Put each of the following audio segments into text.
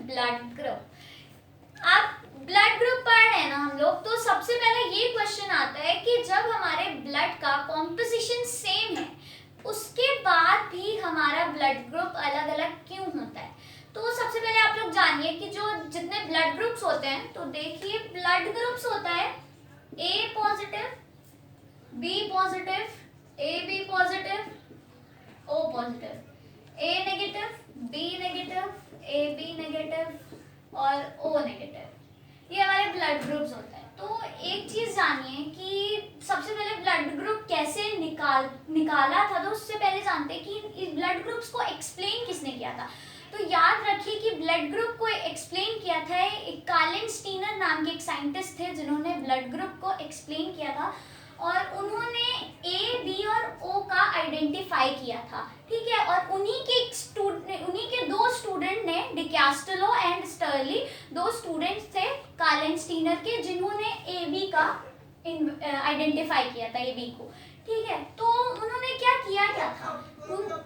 Blood group. आप blood group पढ़ रहे हैं ना हम लोग, तो सबसे पहले ये क्वेश्चन आता है कि जब हमारे ब्लड का कॉम्पोजिशन सेम है उसके बाद भी हमारा ब्लड ग्रुप अलग अलग क्यों होता है। तो सबसे पहले आप लोग जानिए कि जो जितने ब्लड ग्रुप्स होते हैं, तो देखिए ब्लड ग्रुप्स होता है A positive, B positive, A B positive, O positive, A negative, B negative, A B negative और ओ नेगेटिव। ये हमारे ब्लड ग्रुप्स होते हैं। तो एक चीज जानिए कि सबसे पहले ब्लड ग्रुप कैसे निकाला था, तो उससे पहले जानते हैं कि इस ब्लड ग्रुप्स को एक्सप्लेन किसने किया था। तो याद रखिए कि ब्लड ग्रुप को एक्सप्लेन किया था एक कार्लेन स्टीनर नाम के एक साइंटिस्ट थे जिन्होंने ब्लड ग्रुप को एक्सप्लेन किया था, और उन्होंने ए बी और ओ का आइडेंटिफाई किया था, ठीक है। और उन्हीं के दो स्टूडेंट ने, डिकैस्टेलो एंड स्टर्ली, दो स्टूडेंट्स थे कार्लेन स्टीनर के, जिन्होंने ए बी का आइडेंटिफाई किया था, ए बी को, ठीक है। तो उन्होंने क्या था,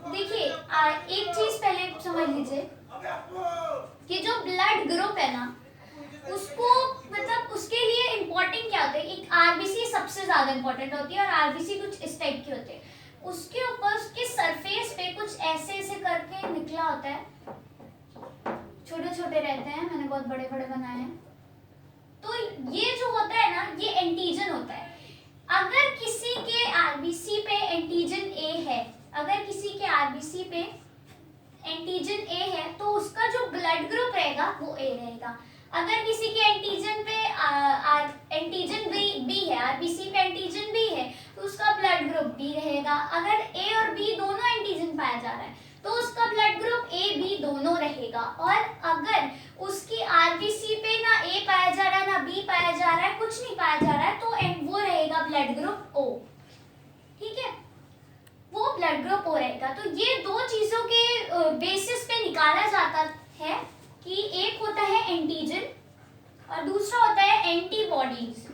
देखिए एक चीज पहले समझ लीजिए कि जो ब्लड ग्रुप है ना, उसको मतलब उसके लिए इम्पोर्टेंट क्या होता है, एक आरबीसी सबसे ज्यादा इम्पोर्टेंट होती है, और आरबीसी कुछ इस टाइप की होती है। उसके ऊपर उसके सरफेस पे कुछ ऐसे करके निकला होता है, छोटे छोटे रहते हैं, मैंने बहुत बड़े बड़े बनाए हैं। तो ये जो होता है ना, ये एंटीजन होता है। अगर किसी के आरबीसी पे एंटीजन ए है, अगर किसी के आरबीसी पे एंटीजन ए है, तो उसका जो ब्लड ग्रुप रहेगा वो ए रहेगा। अगर किसी के एंटीजन पे एंटीजन बी है, आरबीसी पे एंटीजन बी है, तो उसका ब्लड ग्रुप बी रहेगा। अगर ए और बी दोनों एंटीजन पाया जा रहा है, तो उसका ब्लड ग्रुप ए बी दोनों रहेगा। और अगर उसकी आरबीसी पे ना ए पाया जा रहा है ना बी पाया जा रहा है, कुछ नहीं पाया जा रहा है, तो वो रहेगा ब्लड ग्रुप ओ, ठीक है, वो ब्लड ग्रुप ओ रहेगा। तो ये दो चीजों के बेसिस पे निकाला जाता है कि एक होता है एंटीजन और दूसरा होता है एंटीबॉडीज,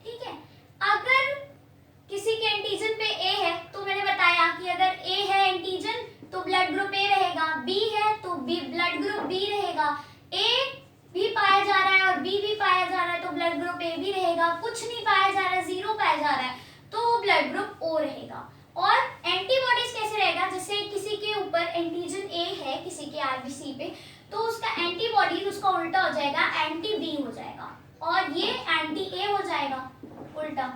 ठीक है। अगर किसी के एंटीजन पे ए है, तो मैंने बताया कि अगर ए है एंटीजन तो ब्लड ग्रुप ए रहेगा, बी है तो बी ब्लड ग्रुप बी रहेगा, ए भी पाया जा रहा है और बी भी पाया जा रहा है तो ब्लड ग्रुप ए भी रहेगा, कुछ नहीं पाया जा रहा है, जीरो पाया जा रहा है, तो ब्लड ग्रुप ओ रहेगा। और एंटीबॉडीज कैसे रहेगा, जैसे किसी के ऊपर एंटीजन ए है किसी के आरबीसी पे, तो उसका एंटीबॉडीज उसका उल्टा हो जाएगा, एंटी बी हो जाएगा, और ये एंटी ए हो जाएगा उल्टा।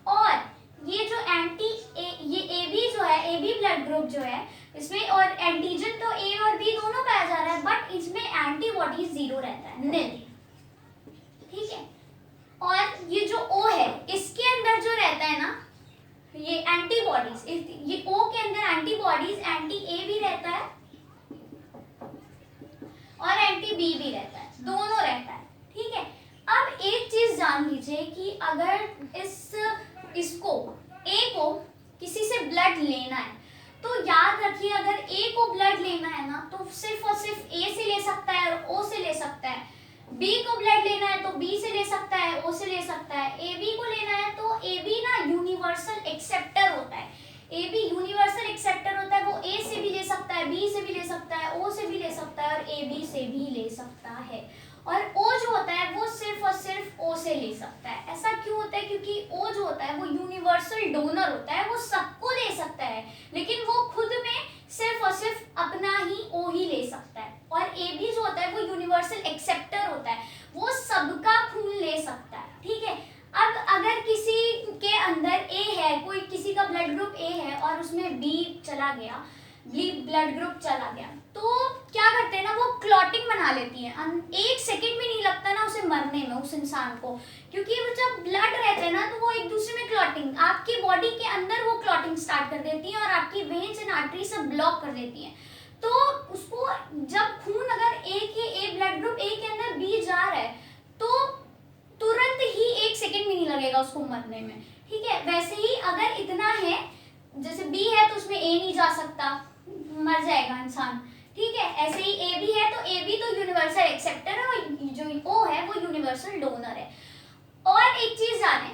और ये जो एंटी ए, ये ए बी जो है, ए बी ब्लड ग्रुप जो है इसमें, और एंटीजन तो ए और बी दोनों पाया जा रहा है, बट इसमें एंटीबॉडीज जीरो रहता है, निल, ठीक है। और ये जो ओ है, इसके अंदर जो रहता है ना ये एंटीबॉडीज, ये ओ के अंदर एंटीबॉडीज, एंटी ए भी रहता है और एंटी बी भी रहता है, दोनों रहता है, ठीक है। अब एक चीज जान लीजिए कि अगर इसको ए को किसी से ब्लड लेना है, तो याद रखिए अगर ए को ब्लड लेना है ना, तो सिर्फ और सिर्फ ए से ले सकता है और ओ से ले सकता है। बी को ब्लड लेना है तो बी से ले सकता है, ओ से ले सकता है। ए बी को लेना है तो ए बी ना यूनिवर्सल एक्सेप्टर होता है, ए बी यूनिवर्सल एक्सेप्टर होता है, वो ए से भी ले सकता है, बी से भी ले सकता है, ओ से भी ले सकता है और ए बी से भी ले सकता है। और ओ जो होता है वो सिर्फ और सिर्फ ओ से ले सकता है। ऐसा क्यों होता है, क्योंकि ओ जो होता है वो यूनिवर्सल डोनर होता है, वो सबको दे सकता है, लेकिन वो खुद में सिर्फ और सिर्फ अपना ही ओ ही ले सकता है। और ए बी जो होता है वो यूनिवर्सल एक्सेप्टर होता है, वो सबका खून ले सकता है, ठीक है। अब अगर किसी के अंदर ए है, कोई किसी का ब्लड ग्रुप ए है और उसमें बी चला गया, बी ब्लड ग्रुप चला गया, तो क्या करते हैं ना, वो क्लॉटिंग बना लेती है। एक सेकंड भी नहीं लगता ना उसे मरने में, उस इंसान को, क्योंकि वो जब ब्लड रहते हैं ना तो वो एक दूसरे में क्लॉटिंग, आपकी बॉडी के अंदर वो क्लॉटिंग स्टार्ट कर देती है और आपकी वेन्स एंड आर्टरी सब ब्लॉक कर देती हैं। तो उसको जब खून अगर ए ब्लड ग्रुप ए के अंदर बी जा रहा है, तो तुरंत ही एक सेकंड भी नहीं लगेगा उसको मरने में, ठीक है। वैसे ही अगर इतना है, जैसे बी है तो उसमें ए नहीं जा सकता, मर जाएगा इंसान, ठीक है। ऐसे ही ए बी है तो ए बी तो यूनिवर्सल एक्सेप्टर है, और जो ओ है वो यूनिवर्सल डोनर है। और एक चीज जाने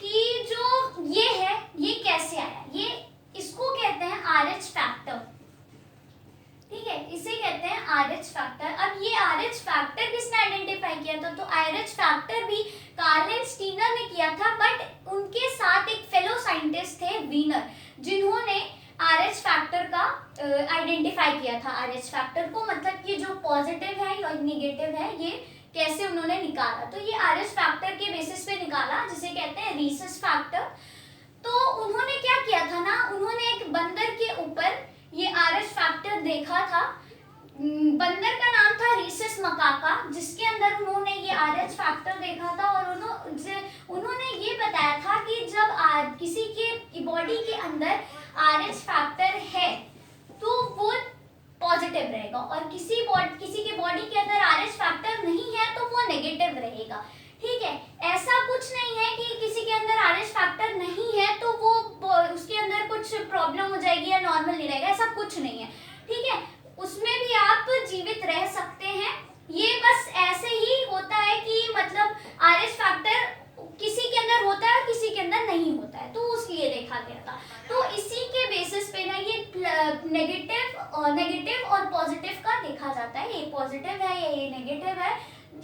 कि जो ये है ये कैसे आया, ये इसको कहते हैं RH फैक्टर, ठीक है, इसे कहते हैं RH फैक्टर भी कार्ल एंड स्टीनर ने किया था, बट उनके साथ एक फेलो साइंटिस्ट थे वीनर, जिन्होंने RH फैक्टर का आइडेंटिफाई किया था। RH फैक्टर को मतलब कि जो पॉजिटिव है और निगेटिव है ये कैसे उन्होंने निकाला, तो ये RH फैक्टर के बेसिस पे निकाला, जिसे कहते हैं रीसस फैक्टर। तो उन्होंने क्या किया था ना, उन्होंने एक बंदर के ऊपर ये RH फैक्टर देखा था। बंदर का नाम था रीसस मकाका, जिसके अंदर उन्होंने ये RH फैक्टर देखा था और उन्होंने ये बताया था कि जब किसी के बॉडी के अंदर RH फैक्टर है तो वो पॉजिटिव रहेगा, और किसी के बॉडी के अंदर RH फैक्टर नहीं है तो वो नेगेटिव रहेगा। ठीक है, ऐसा कुछ नहीं है कि किसी के अंदर RH फैक्टर नहीं है तो वो उसके अंदर कुछ प्रॉब्लम हो जाएगी या नॉर्मल नहीं रहेगा, ऐसा कुछ नहीं है। ठीक है, उसमें भी आप जीवित रह सकते हैं। ये बस ऐसे ही होता है कि मतलब RH फैक्टर किसी के अंदर होता है और किसी के अंदर नहीं होता है, तो इसलिए देखा गया था। तो इसी के बेसिस पे ना ये नेगेटिव और पॉजिटिव का देखा जाता है, ये पॉजिटिव है या ये नेगेटिव है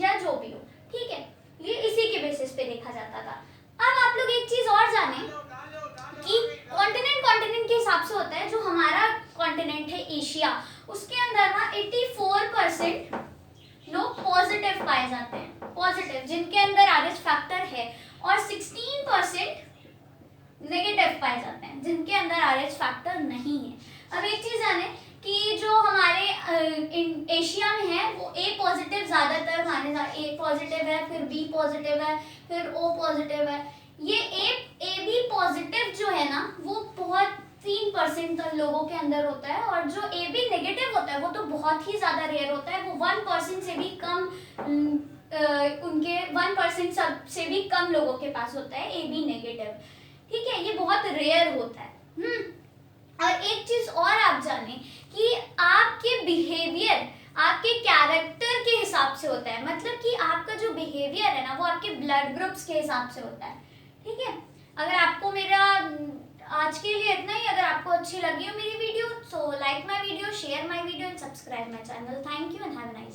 या जो भी हो। ठीक है, ये इसी के बेसिस पे देखा जाता था। अब आप लोग एक चीज और जाने कि कॉन्टिनेंट के हिसाब से होता है। जो हमारा कॉन्टिनेंट है एशिया, उसके अंदर ना 84% लोग पॉजिटिव पाए जाते हैं, पॉजिटिव जिनके अंदर RH फैक्टर है, और 16% नेगेटिव पाए जाते हैं जिनके अंदर RH फैक्टर नहीं है। अब एक चीज जाने कि जो हमारे एशिया में है वो A पॉजिटिव ज्यादातर माने जाते, A पॉजिटिव है, फिर B पॉजिटिव है, फिर O पॉजिटिव है। ये AB पॉजिटिव जो है ना वो बहुत 3% लोगों के अंदर होता है, और जो AB नेगेटिव होता है वो तो बहुत ही ज्यादा रेयर होता है, वो 1% से भी कम उनके 1% से भी कम लोगों के पास होता है AB नेगेटिव। ठीक है, ये बहुत रेयर होता है। और एक चीज और आप जाने कि आपके बिहेवियर आपके कैरेक्टर के हिसाब से होता है, मतलब कि आपका जो बिहेवियर है ना वो आपके ब्लड ग्रुप्स के हिसाब से होता है। ठीक है, अगर आपको मेरा आज के लिए इतना ही। अगर आपको अच्छी लगी हो मेरी video, so like my video, share my video and subscribe my channel. Thank you and have a nice